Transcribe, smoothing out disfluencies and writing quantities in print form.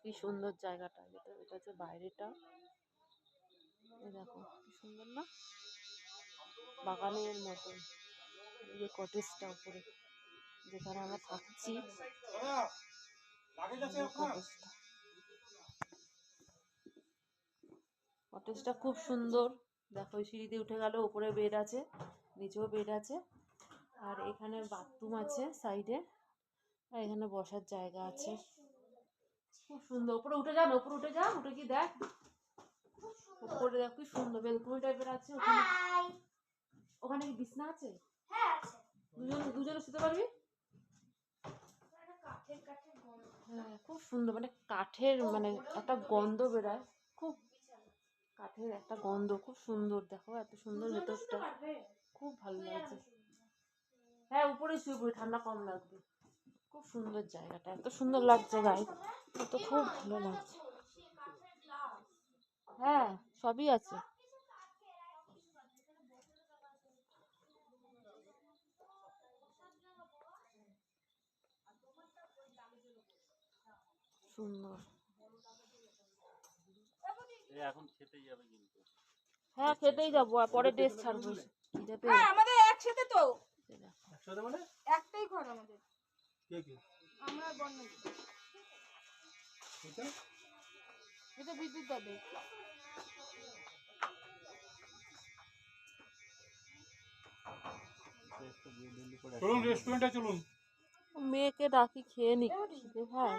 কি সুন্দর জায়গাটা। এটা হচ্ছে বাইরেটা। এই দেখো কি সুন্দর না, বাগানের মতন। এই যে কটেজটা উপরে যেখানে আমরা থাকছি, কটেজটা খুব সুন্দর। দেখো সিঁড়ি দিয়ে উঠে গেল, উপরে বেড আছে, নিচেও বেড আছে, আর এখানে বাথরুম আছে সাইডে, আর এখানে বসার জায়গা আছে। খুব সুন্দর। উপরে উঠে যান, উপরে উঠে যা, উঠে কি দেখ উপরে, দেখ কি সুন্দর বেলকুনি টাইপের আছে। ওখানে ওখানে কি বিছনা আছে? দুজনে শুতে পারবি। হ্যাঁ খুব সুন্দর, মানে কাঠের মানে একটা গন্ধ বেরোয়, খুব কাঠের একটা গন্ধ, খুব সুন্দর। দেখো এত সুন্দর ভেতরটা, খুব ভালো লাগছে। হ্যাঁ উপরে শুয়ে পড়ি, ঠান্ডা কম লাগবে। খুব সুন্দর জায়গাটা, এত সুন্দর লাগছে গায়ে, তো খুব ভালো লাগছে। হ্যাঁ সবই আছে। সুন্দর। এখন খেতেই যাবে কিন্তু। হ্যাঁ খেতেই যাবো, আর পরে ড্রেস ছাড়বো। আমাদের একসাথে তো, একসাথে মানে একটাই ঘর আমাদের। কে কে? আমরা বন্যা। এটা বিদ্যুৎ দাবে। চলুন রেস্টুরেন্টে চলুন। মেয়েকে ডাকি খেয়ে নি, হ্যাঁ।